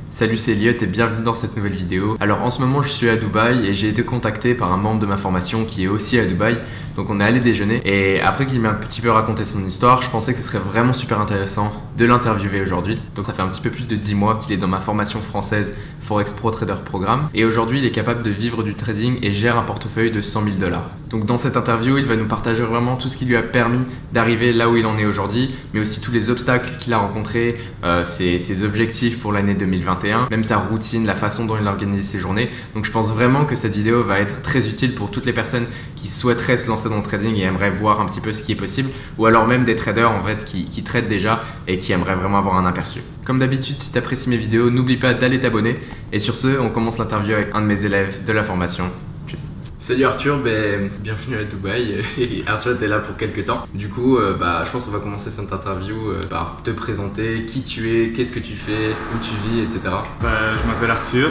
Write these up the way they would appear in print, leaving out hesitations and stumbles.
Salut, c'est Elliot et bienvenue dans cette nouvelle vidéo. Alors en ce moment je suis à Dubaï et j'ai été contacté par un membre de ma formation qui est aussi à Dubaï. Donc on est allé déjeuner et après qu'il m'a un petit peu raconté son histoire, je pensais que ce serait vraiment super intéressant de l'interviewer aujourd'hui. Donc ça fait un petit peu plus de 10 mois qu'il est dans ma formation française Forex Pro Trader Programme et aujourd'hui il est capable de vivre du trading et gère un portefeuille de 100 000 $. Donc dans cette interview il va nous partager vraiment tout ce qui lui a permis d'arriver là où il en est aujourd'hui, mais aussi tous les obstacles qu'il a rencontrés, ses objectifs pour l'année 2021, même sa routine, la façon dont il organise ses journées. Donc je pense vraiment que cette vidéo va être très utile pour toutes les personnes qui souhaiteraient se lancer dans le trading et aimeraient voir un petit peu ce qui est possible, ou alors même des traders en fait qui tradent déjà et qui aimeraient vraiment avoir un aperçu. Comme d'habitude, si tu apprécies mes vidéos, n'oublie pas d'aller t'abonner. Et sur ce, on commence l'interview avec un de mes élèves de la formation. Tchuss. Salut Arthur, bienvenue à Dubaï. Arthur était là pour quelques temps. Du coup, je pense qu'on va commencer cette interview par te présenter, qui tu es, qu'est-ce que tu fais, où tu vis, etc. Je m'appelle Arthur,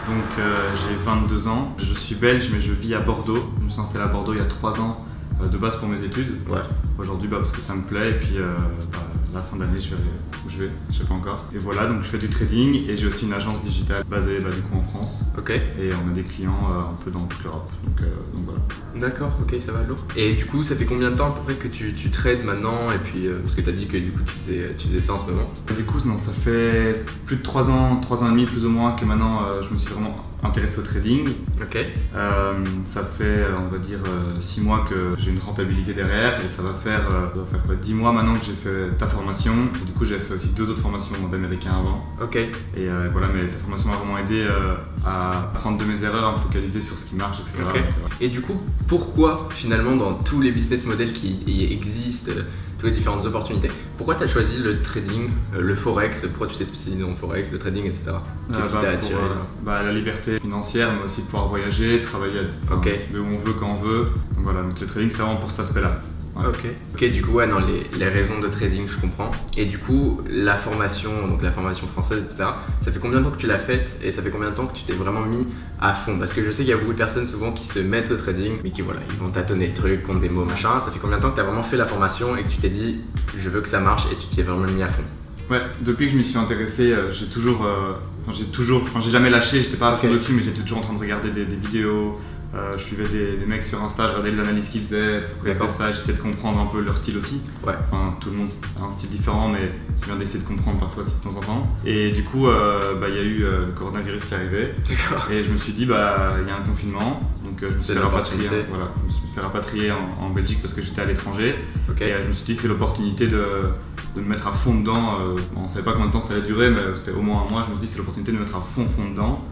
donc j'ai 22 ans. Je suis belge mais je vis à Bordeaux. Je me suis installé à Bordeaux il y a 3 ans de base pour mes études. Ouais. Aujourd'hui parce que ça me plaît et puis la fin d'année je verrai où je vais, je sais pas encore. Et voilà, donc je fais du trading et j'ai aussi une agence digitale basée du coup en France. Ok. Et on a des clients un peu dans toute l'Europe. Donc voilà. D'accord, ok, ça va lourd. Et du coup, ça fait combien de temps à peu près que tu trades maintenant? Et puis, parce que tu as dit que du coup tu faisais ça en ce moment. Du coup, non, ça fait plus de 3 ans et demi plus ou moins que maintenant je me suis vraiment intéressé au trading. Ok. Ça fait, on va dire, 6 mois que j'ai une rentabilité derrière et ça va faire 10 mois maintenant que j'ai fait ta formation. Et du coup, j'ai fait aussi 2 autres formations d'américains avant. Ok. Et voilà, mais ta formation m'a vraiment aidé à apprendre de mes erreurs, à me focaliser sur ce qui marche, etc. Okay. Et du coup, pourquoi finalement dans tous les business models qui existent, toutes les différentes opportunités, pourquoi tu as choisi le trading, le forex? Pourquoi tu t'es spécialisé dans le forex, le trading, etc. Qu'est-ce qui t'a attiré La liberté financière, mais aussi de pouvoir voyager, travailler de où on veut, quand on veut. Donc voilà, donc le trading c'est vraiment pour cet aspect-là. Ouais. Ok, du coup, ouais, non, les raisons de trading, je comprends. Et du coup, la formation française, etc., ça fait combien de temps que tu l'as faite et ça fait combien de temps que tu t'es vraiment mis à fond? Parce que je sais qu'il y a beaucoup de personnes souvent qui se mettent au trading, mais qui voilà, ils vont tâtonner le truc, contre des mots, machin. Ça fait combien de temps que tu as vraiment fait la formation et que tu t'es dit, je veux que ça marche et tu t'y es vraiment mis à fond? Ouais, depuis que je m'y suis intéressé, j'ai jamais lâché, j'étais pas à fond dessus, mais j'étais toujours en train de regarder des vidéos. Je suivais des mecs sur Insta, je regardais les analyses qu'ils faisaient, pourquoi ils faisaient ça, j'essayais de comprendre un peu leur style aussi. Ouais. Enfin, tout le monde a un style différent, mais c'est bien d'essayer de comprendre parfois aussi de temps en temps. Et du coup, il y a eu le coronavirus qui est arrivé. Et je me suis dit, il y a un confinement, donc je me suis fait rapatrier en Belgique parce que j'étais à l'étranger. Et je me suis dit, c'est l'opportunité de me mettre à fond dedans. On ne savait pas combien de temps ça allait durer, mais c'était au moins un mois. Je me suis dit, c'est l'opportunité de me mettre à fond dedans.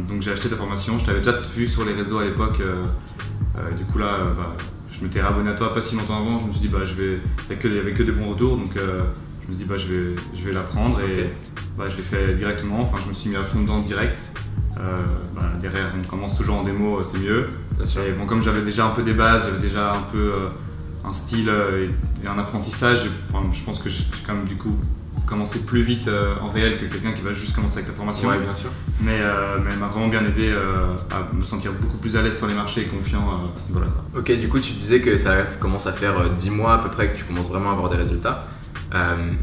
Donc j'ai acheté ta formation, je t'avais déjà vu sur les réseaux à l'époque, du coup là je m'étais abonné à toi pas si longtemps avant, je me suis dit il n'y avait que des bons retours, donc je me suis dit je vais l'apprendre et je l'ai fait directement, enfin je me suis mis à fond dedans direct. Derrière on commence toujours en démo, c'est mieux. Et bon, comme j'avais déjà un peu des bases, j'avais déjà un peu un style et un apprentissage, je pense que j'ai quand même du coup commencer plus vite en réel que quelqu'un qui va juste commencer avec ta formation. Ouais, bien sûr. Mais elle m'a vraiment bien aidé à me sentir beaucoup plus à l'aise sur les marchés et confiant à ce niveau-là. Ok, du coup tu disais que ça commence à faire 10 mois à peu près que tu commences vraiment à avoir des résultats.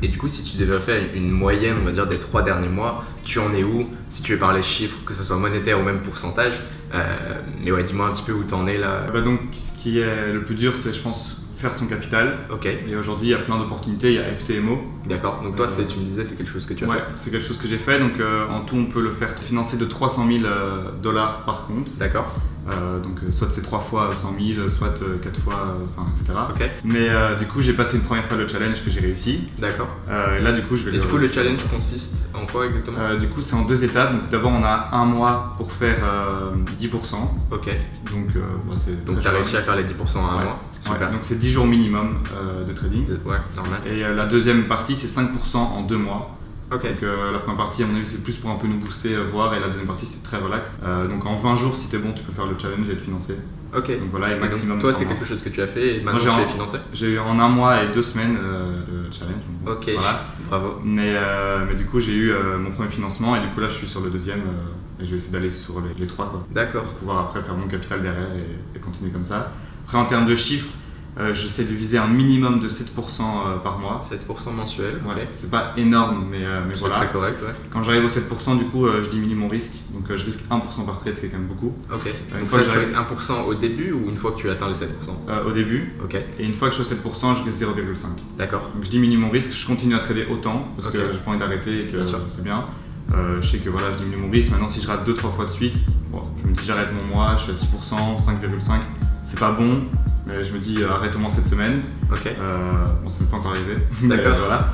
Et du coup si tu devais faire une moyenne, on va dire, des 3 derniers mois, tu en es où? Si tu veux parler chiffres, que ce soit monétaire ou même pourcentage. Mais ouais, dis-moi un petit peu où tu en es là. Donc ce qui est le plus dur, c'est je pense faire son capital. Et aujourd'hui il y a plein d'opportunités, il y a FTMO. D'accord, donc toi tu me disais c'est quelque chose que tu as fait. C'est quelque chose que j'ai fait, donc en tout on peut le faire financer de 300 000 $ par compte. D'accord. Donc soit c'est 3 fois 100 000, soit 4 fois, etc. Mais du coup j'ai passé une première fois le challenge que j'ai réussi. D'accord. Là du coup je vais. Et du coup le challenge consiste en quoi exactement? Du coup c'est en 2 étapes. Donc d'abord on a un mois pour faire 10%. Ok. Donc tu as réussi à faire les 10% en un mois. Super. Donc c'est 10 jours minimum de trading. Ouais, normal. Et la deuxième partie c'est 5% en 2 mois. Donc la première partie à mon avis c'est plus pour un peu nous booster, voir, et la deuxième partie c'est très relax. Donc en 20 jours si t'es bon tu peux faire le challenge et être financé. Ok. Donc voilà, et maximum. Donc toi c'est quelque chose que tu as fait et maintenant tu es financé? J'ai eu en 1 mois et 2 semaines le challenge. Donc, ok, voilà. Bravo. Mais du coup j'ai eu mon premier financement et du coup là je suis sur le deuxième et je vais essayer d'aller sur les 3 quoi. D'accord. Pour pouvoir après faire mon capital derrière et continuer comme ça. Après en termes de chiffres, J'essaie de viser un minimum de 7% par mois. 7% mensuel. Ouais, c'est pas énorme, mais voilà. C'est très correct, ouais. Quand j'arrive au 7%, du coup, je diminue mon risque. Donc je risque 1% par trade, c'est quand même beaucoup. Ok. Une fois que tu risques 1% au début ou une fois que tu atteins les 7%? Au début. Ok. Et une fois que je suis au 7%, je risque 0,5. D'accord. Donc je diminue mon risque, je continue à trader autant parce que j'ai pas envie d'arrêter et que c'est bien. Je sais que voilà, je diminue mon risque. Maintenant, si je rate 2-3 fois de suite, bon, je me dis j'arrête mon mois, je suis à 6%, 5,5%. C'est pas bon, mais je me dis arrête au moins cette semaine. Ok. Bon, ça n'est pas encore arrivé. D'accord. Voilà.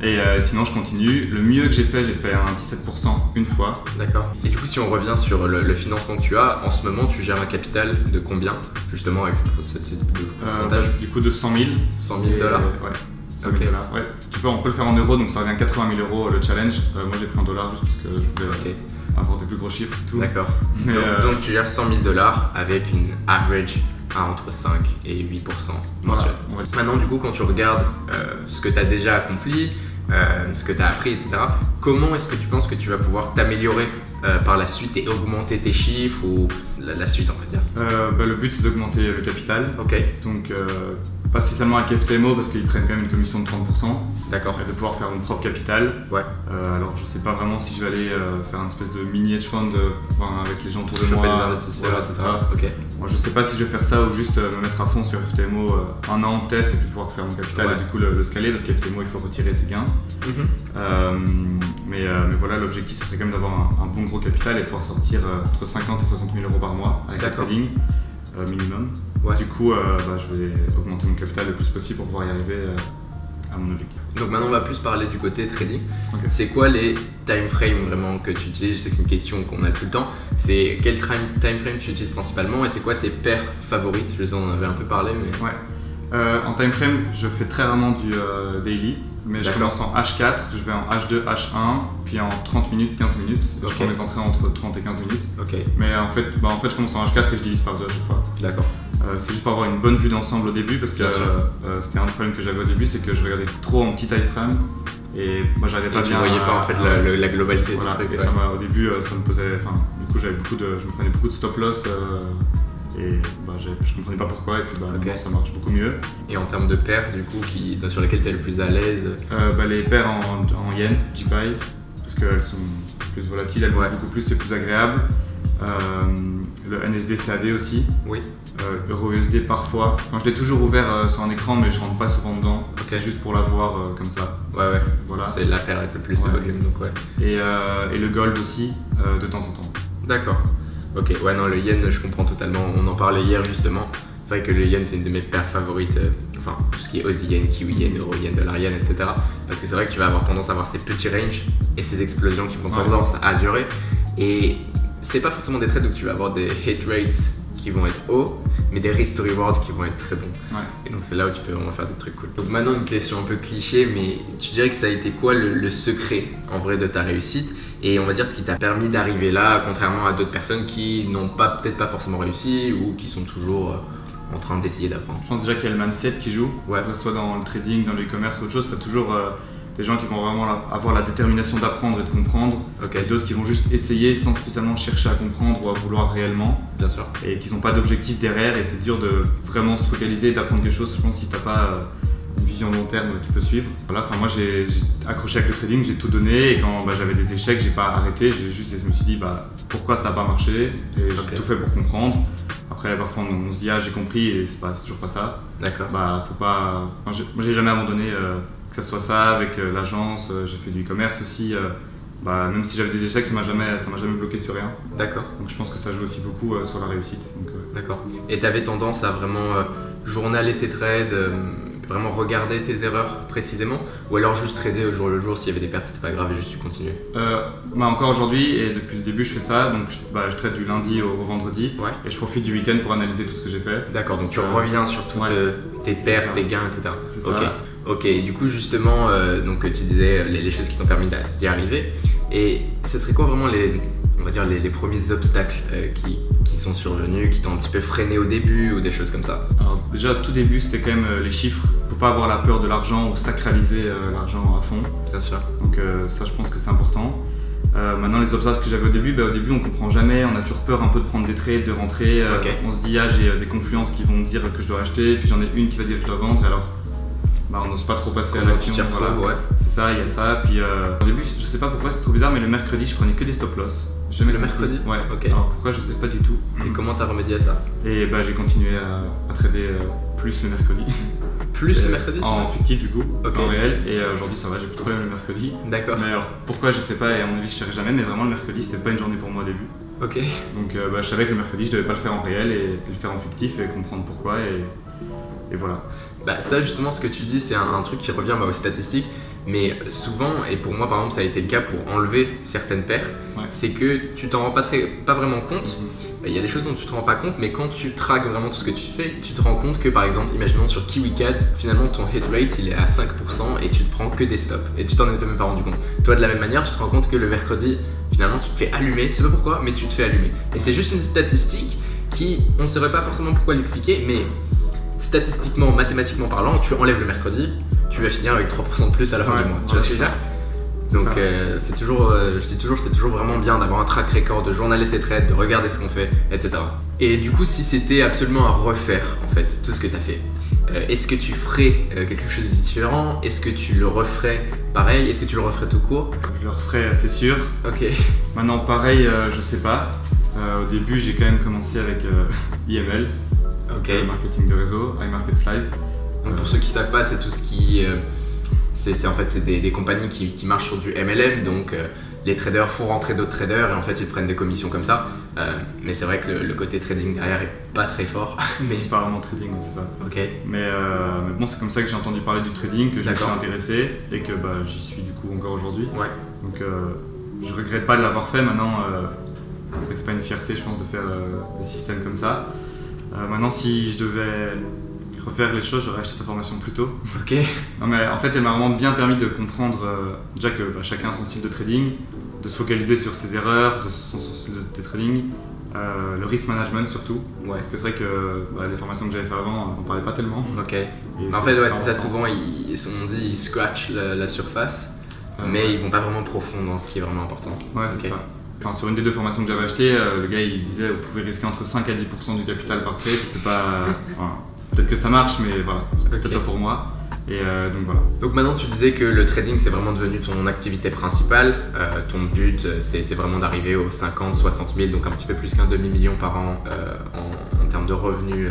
Et sinon, je continue. Le mieux que j'ai fait un 17% une fois. D'accord. Et du coup, si on revient sur le financement que tu as, en ce moment, tu gères un capital de combien, justement, avec ce type de pourcentage? Du coup, de 100 000. 100 000 $? Ouais. 100 000 $. Ouais. On peut le faire en euros, donc ça revient 80 000 € le challenge. Moi, j'ai pris en dollars juste parce que je voulais avoir des plus gros chiffres, c'est tout. D'accord. Donc, tu gères 100 000 $ avec une average à entre 5 et 8% mensuel. Voilà. Maintenant, du coup, quand tu regardes ce que tu as déjà accompli, ce que tu as appris, etc., comment est-ce que tu penses que tu vas pouvoir t'améliorer par la suite et augmenter tes chiffres ou la suite, on va dire? Le but, c'est d'augmenter le capital. Ok. Donc, pas spécialement avec FTMO parce qu'ils prennent quand même une commission de 30%. D'accord. Et de pouvoir faire mon propre capital. Ouais. Alors, je sais pas vraiment si je vais aller faire une espèce de mini hedge fund avec les gens autour de moi. Choper des investisseurs, voilà, tout ça. Ok. Moi, je sais pas si je vais faire ça ou juste me mettre à fond sur FTMO un an peut-être et puis pouvoir faire mon capital et du coup le scaler parce qu'FTMO, il faut retirer ses gains. Mais voilà, l'objectif, ce serait quand même d'avoir un bon gros capital et pouvoir sortir entre 50 et 60 000 € par mois avec le trading. Minimum. Ouais. Du coup, je vais augmenter mon capital le plus possible pour pouvoir y arriver à mon objectif. Donc maintenant, on va plus parler du côté trading. Okay. C'est quoi les time frames vraiment que tu utilises? Je sais que c'est une question qu'on a tout le temps. C'est quel time frame tu utilises principalement et c'est quoi tes paires favorites? Je sais, on en avait un peu parlé, mais... Ouais. En time frame, je fais très rarement du daily. Mais je commence en H4, je vais en H2, H1, puis en 30 minutes, 15 minutes. Je prends mes entrées entre 30 et 15 minutes. Okay. Mais en fait, je commence en H4 et je divise par 2 à chaque fois. D'accord. C'est juste pour avoir une bonne vue d'ensemble au début parce que c'était un problème que j'avais au début, c'est que je regardais trop en petit time frame et moi j'arrivais pas bien. Tu voyais pas en fait la globalité voilà, du truc. Et au début, ça me posait. Du coup, je me prenais beaucoup de stop loss. Et je comprenais pas pourquoi et puis maintenant ça marche beaucoup mieux. Et en termes de paires du coup sur lesquelles tu es le plus à l'aise? Les paires en yen, JPY, parce qu'elles sont plus volatiles, elles vont beaucoup plus, c'est plus agréable. Le NSD CAD aussi. Oui. Euro USD parfois. Enfin, je l'ai toujours ouvert sur un écran mais je rentre pas souvent dedans. C'est juste pour la voir comme ça. Ouais. Voilà. C'est la paire avec le plus de volume donc Et le gold aussi de temps en temps. D'accord. Ok, ouais, non, le yen, je comprends totalement. On en parlait hier justement. C'est vrai que le yen, c'est une de mes paires favorites. Enfin, tout ce qui est Aussie yen, Kiwi yen, Euro yen, Dollar yen, etc. Parce que c'est vrai que tu vas avoir tendance à avoir ces petits ranges et ces explosions qui vont tendance à durer. Et c'est pas forcément des trades où tu vas avoir des hit rates qui vont être hauts, mais des risk to reward qui vont être très bons. Ouais. Et donc c'est là où tu peux vraiment faire des trucs cool. Donc maintenant, une question un peu cliché, mais tu dirais que ça a été quoi le secret en vrai de ta réussite? Et on va dire ce qui t'a permis d'arriver là, contrairement à d'autres personnes qui n'ont peut-être pas forcément réussi ou qui sont toujours en train d'essayer d'apprendre. Je pense déjà qu'il y a le mindset qui joue, que ce soit dans le trading, dans le e-commerce ou autre chose, tu as toujours des gens qui vont vraiment avoir la détermination d'apprendre et de comprendre, et d'autres qui vont juste essayer sans spécialement chercher à comprendre ou à vouloir réellement. Bien sûr. Et qui n'ont pas d'objectif derrière et c'est dur de vraiment se focaliser et d'apprendre quelque chose, je pense, si tu n'as pas une vision long terme qui peut suivre. Voilà, moi j'ai accroché avec le trading, j'ai tout donné et quand j'avais des échecs, j'ai pas arrêté, je me suis dit pourquoi ça n'a pas marché et j'ai tout fait pour comprendre. Après parfois on se dit j'ai compris et c'est toujours pas ça. D'accord. Faut pas. Moi j'ai jamais abandonné que ce soit ça avec l'agence, j'ai fait du e-commerce aussi. Même si j'avais des échecs, ça m'a jamais bloqué sur rien. D'accord. Donc je pense que ça joue aussi beaucoup sur la réussite. D'accord. Et tu avais tendance à vraiment journaler tes trades, vraiment regarder tes erreurs précisément, ou alors juste trader au jour le jour, s'il y avait des pertes, c'était pas grave et juste tu continuais? Encore aujourd'hui, et depuis le début je fais ça, donc je trade du lundi au vendredi, et je profite du week-end pour analyser tout ce que j'ai fait. D'accord, donc tu reviens sur toutes tes pertes, tes gains, etc. C'est ça. Ok, et du coup justement, donc tu disais les choses qui t'ont permis d'y arriver, et ce serait quoi vraiment les premiers obstacles qui sont survenus, qui t'ont un petit peu freiné au début ou des choses comme ça? Alors déjà au tout début c'était quand même les chiffres, faut pas avoir la peur de l'argent ou sacraliser l'argent à fond. Bien sûr. Donc ça je pense que c'est important. Maintenant, les obstacles que j'avais au début on comprend jamais, on a toujours peur un peu de prendre des trades, de rentrer. On se dit, j'ai des confluences qui vont dire que je dois acheter, puis j'en ai une qui va dire que je dois vendre, alors on n'ose pas trop passer à l'action. Ouais. C'est ça, il y a ça. Puis au début, je sais pas pourquoi, c'est trop bizarre, mais le mercredi, je prenais que des stop loss. Jamais le mercredi? Ouais. Ok. Alors pourquoi, je sais pas du tout. Et comment t'as remédié à ça? Et j'ai continué à trader plus le mercredi. Plus le mercredi? En fictif du coup, okay. En réel. Et aujourd'hui ça va, j'ai plus de problème le mercredi. D'accord. Mais alors pourquoi, je sais pas, et à mon avis je ne saurais jamais, mais vraiment le mercredi c'était pas une journée pour moi au début. Ok. Donc je savais que le mercredi je devais pas le faire en réel et le faire en fictif et comprendre pourquoi et voilà. Ça justement, ce que tu dis, c'est un truc qui revient aux statistiques, mais souvent, et pour moi par exemple ça a été le cas pour enlever certaines paires, c'est que tu t'en rends pas vraiment compte. Il y a des choses dont tu te rends pas compte, mais quand tu traques vraiment tout ce que tu fais, tu te rends compte que par exemple, imaginons sur KiwiCad, finalement ton hit rate il est à 5% et tu te prends que des stops et tu t'en étais même pas rendu compte. Toi de la même manière, tu te rends compte que le mercredi, finalement tu te fais allumer, tu sais pas pourquoi, mais tu te fais allumer. Et c'est juste une statistique qui, on ne saurait pas forcément pourquoi l'expliquer, mais statistiquement, mathématiquement parlant, tu enlèves le mercredi, tu vas finir avec 3% de plus à la fin du mois. Tu vois ce que je veux dire ? Donc c'est toujours, je dis toujours, c'est toujours vraiment bien d'avoir un track record, de journaler ses trades, de regarder ce qu'on fait, etc. Et du coup, si c'était absolument à refaire en fait tout ce que tu as fait, est-ce que tu ferais quelque chose de différent? Est-ce que tu le referais pareil? Est-ce que tu le referais tout court? Je le referais, c'est sûr. Ok. Maintenant pareil, je sais pas. Au début j'ai quand même commencé avec IML, marketing de réseau, iMarkets Live. Donc pour ceux qui savent pas, c'est tout ce qui... C'est en fait c'est des compagnies qui marchent sur du MLM, donc les traders font rentrer d'autres traders et en fait ils prennent des commissions comme ça. Mais c'est vrai que le côté trading derrière est pas très fort. Mais c'est pas vraiment trading, c'est ça. Ok. Mais bon, c'est comme ça que j'ai entendu parler du trading, que je me suis intéressé et que j'y suis du coup encore aujourd'hui. Ouais. Donc je regrette pas de l'avoir fait. Maintenant, c'est vrai que c'est pas une fierté, je pense, de faire des systèmes comme ça. Maintenant, si je devais refaire les choses, j'aurais acheté ta formation plus tôt. Ok. Non mais en fait elle m'a vraiment bien permis de comprendre déjà que chacun a son style de trading, de se focaliser sur ses erreurs, de son style de trading, le risk management surtout. Ouais. Parce que c'est vrai que les formations que j'avais fait avant, on parlait pas tellement. Ok. En fait c'est ça, souvent on dit ils scratchent la surface, mais ils vont pas vraiment profond dans ce qui est vraiment important. Ouais, c'est ça. Enfin, sur une des deux formations que j'avais achetées, le gars il disait vous pouvez risquer entre 5 à 10% du capital par trade, c'était pas... Peut-être que ça marche, mais voilà, c'est peut-être pas pour moi. Et donc voilà. Donc maintenant tu disais que le trading c'est vraiment devenu ton activité principale. Ton but c'est vraiment d'arriver aux 50, 60 000, donc un petit peu plus qu'un demi-million par an en termes de revenus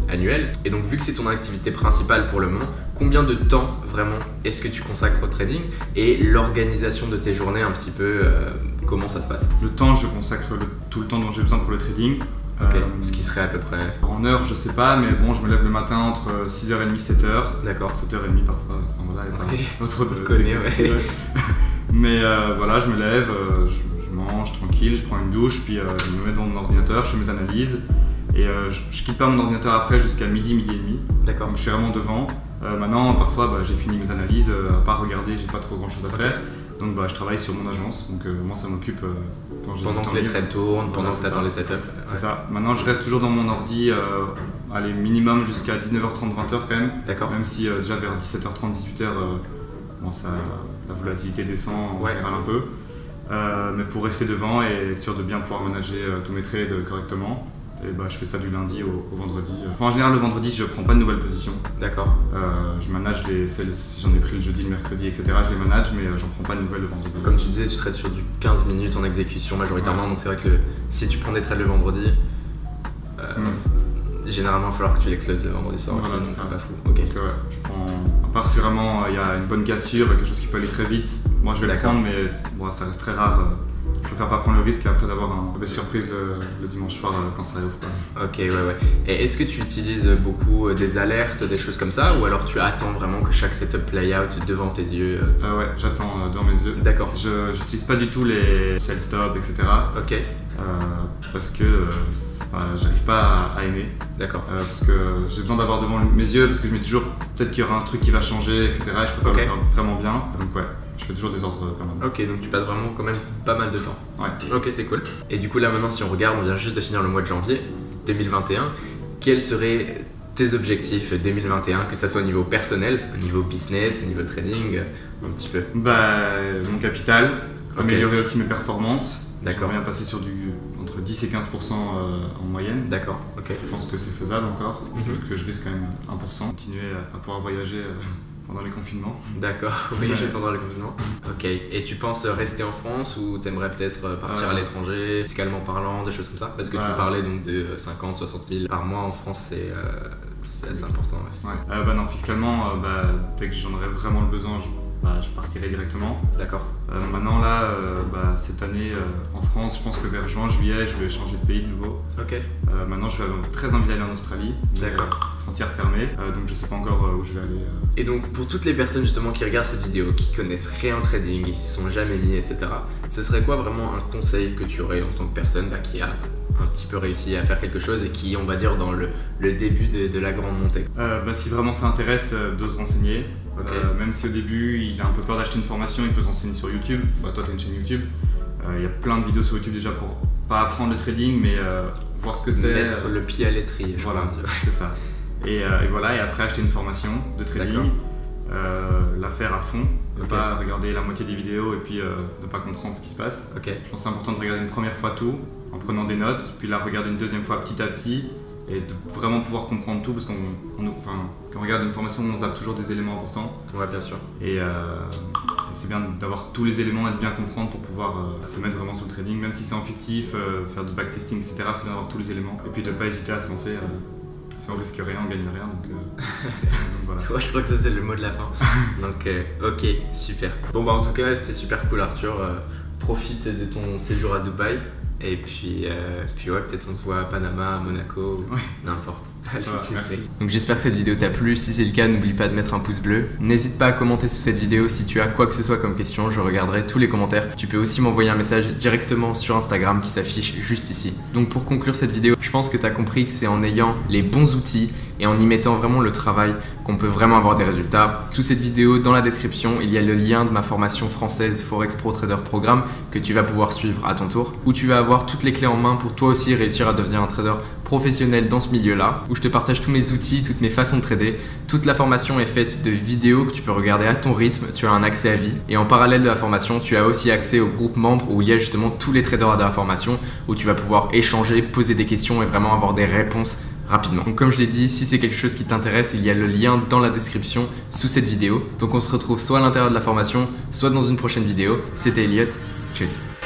annuels. Et donc vu que c'est ton activité principale pour le moment, combien de temps vraiment est-ce que tu consacres au trading? Et l'organisation de tes journées un petit peu, comment ça se passe? Le temps, je consacre tout le temps dont j'ai besoin pour le trading. Ce qui serait à peu près... En heure, je sais pas, mais bon, je me lève le matin entre 6h30 et 7h. D'accord. 7h30 parfois, enfin voilà, pas trop de... Mais voilà, je me lève, je mange tranquille, je prends une douche, puis je me mets devant mon ordinateur, je fais mes analyses. Et je quitte pas mon ordinateur après jusqu'à midi et demi. D'accord. Donc je suis vraiment devant. Maintenant, parfois, j'ai fini mes analyses, à part regarder, j'ai pas trop grand chose à faire. Donc je travaille sur mon agence, donc moi ça m'occupe quand j'ai pendant que les trades tournent, pendant que tu attends les setups. C'est ça. Maintenant je reste toujours dans mon ordi, allez, minimum jusqu'à 19h30, 20h quand même. D'accord. Même si déjà vers 17h30, 18h, la volatilité descend en général un peu. Mais pour rester devant et être sûr de bien pouvoir manager tous mes trades correctement. Et je fais ça du lundi au vendredi. Enfin, en général, le vendredi, je prends pas de nouvelles positions. D'accord. Je manage celles, si j'en ai pris le jeudi, le mercredi, etc. Je les manage, mais j'en prends pas de nouvelles le vendredi. Comme tu disais, tu trades sur du 15 minutes en exécution majoritairement, donc c'est vrai que si tu prends des trades le vendredi, généralement il va falloir que tu les closes le vendredi soir aussi, c'est pas fou. Okay. Donc je prends, à part si vraiment il y a une bonne cassure, quelque chose qui peut aller très vite, moi je vais le prendre, mais ça reste très rare. Je préfère pas prendre le risque après d'avoir une mauvaise surprise le dimanche soir quand ça arrive. Ok, ouais. Et est-ce que tu utilises beaucoup des alertes, des choses comme ça, ou alors tu attends vraiment que chaque setup play out devant tes yeux? Ouais, j'attends devant mes yeux. D'accord. Je n'utilise pas du tout les sell stop, etc. Ok. Parce que j'arrive pas à aimer. D'accord. Parce que j'ai besoin d'avoir devant mes yeux, parce que je me dis toujours peut-être qu'il y aura un truc qui va changer, etc. Et je peux pas le faire vraiment bien. Donc ouais. Je fais toujours des ordres pas mal. Ok, donc tu passes vraiment quand même pas mal de temps. Ouais. Ok, c'est cool. Et du coup là maintenant si on regarde, on vient juste de finir le mois de janvier 2021. Quels seraient tes objectifs 2021, que ça soit au niveau personnel, au niveau business, au niveau trading, un petit peu? Mon capital, améliorer aussi mes performances. D'accord. J'aimerais bien passer sur entre 10 et 15% en moyenne. D'accord, ok. Je pense que c'est faisable encore, vu que je risque quand même 1%. Continuer à pouvoir voyager pendant les confinements. D'accord, voyager pendant les confinements. Ok, et tu penses rester en France ou t'aimerais peut-être partir à l'étranger, fiscalement parlant, des choses comme ça? Parce que tu me parlais donc de 50, 60 000 par mois en France, c'est assez important. Ouais. Non, fiscalement, dès que j'en aurais vraiment le besoin, je partirai directement. D'accord. Maintenant là, cette année en France, je pense que vers juin, juillet, je vais changer de pays de nouveau. Ok. Maintenant, je suis très envie d'aller en Australie. D'accord. Frontières fermées, donc je sais pas encore où je vais aller. Et donc pour toutes les personnes justement qui regardent cette vidéo, qui connaissent rien au trading, qui s'y sont jamais mis, etc. Ce serait quoi vraiment un conseil que tu aurais en tant que personne qui a un petit peu réussi à faire quelque chose et qui, on va dire, dans le début de la grande montée? Si vraiment ça intéresse, de se renseigner. Okay. Même si au début il a un peu peur d'acheter une formation, il peut se renseigner sur YouTube. Toi tu as une chaîne YouTube, il y a plein de vidéos sur YouTube déjà pour pas apprendre le trading mais voir ce que c'est. Mettre le pied à l'étrier, voilà, c'est ça. Et voilà, et après acheter une formation de trading, la faire à fond, ne pas regarder la moitié des vidéos et puis ne pas comprendre ce qui se passe. Je pense que c'est important de regarder une première fois tout en prenant des notes, puis la regarder une deuxième fois petit à petit et de vraiment pouvoir comprendre tout parce quand on regarde une formation, on zappe toujours des éléments importants. Ouais, bien sûr. Et c'est bien d'avoir tous les éléments et de bien comprendre pour pouvoir se mettre vraiment sur le trading, même si c'est en fictif, faire du backtesting, etc. C'est bien d'avoir tous les éléments et puis de ne pas hésiter à se lancer. Si on risque rien, on gagne rien, donc voilà. Ouais, je crois que ça c'est le mot de la fin. Donc ok, super. Bon en tout cas c'était super cool Arthur, profite de ton séjour à Dubaï. Et puis ouais, peut-être on se voit à Panama, à Monaco, n'importe. Ça va, merci. Donc j'espère que cette vidéo t'a plu. Si c'est le cas, n'oublie pas de mettre un pouce bleu. N'hésite pas à commenter sous cette vidéo si tu as quoi que ce soit comme question. Je regarderai tous les commentaires. Tu peux aussi m'envoyer un message directement sur Instagram qui s'affiche juste ici. Donc pour conclure cette vidéo, je pense que tu as compris que c'est en ayant les bons outils et en y mettant vraiment le travail qu'on peut vraiment avoir des résultats. Sous cette vidéo, dans la description, il y a le lien de ma formation française Forex Pro Trader Programme que tu vas pouvoir suivre à ton tour, où tu vas avoir toutes les clés en main pour toi aussi réussir à devenir un trader professionnel dans ce milieu-là, où je te partage tous mes outils, toutes mes façons de trader. Toute la formation est faite de vidéos que tu peux regarder à ton rythme, tu as un accès à vie. Et en parallèle de la formation, tu as aussi accès au groupe membre où il y a justement tous les traders de la formation, où tu vas pouvoir échanger, poser des questions et vraiment avoir des réponses rapidement. Donc comme je l'ai dit, si c'est quelque chose qui t'intéresse, il y a le lien dans la description sous cette vidéo. Donc on se retrouve soit à l'intérieur de la formation, soit dans une prochaine vidéo. C'était Elliot, tchuss.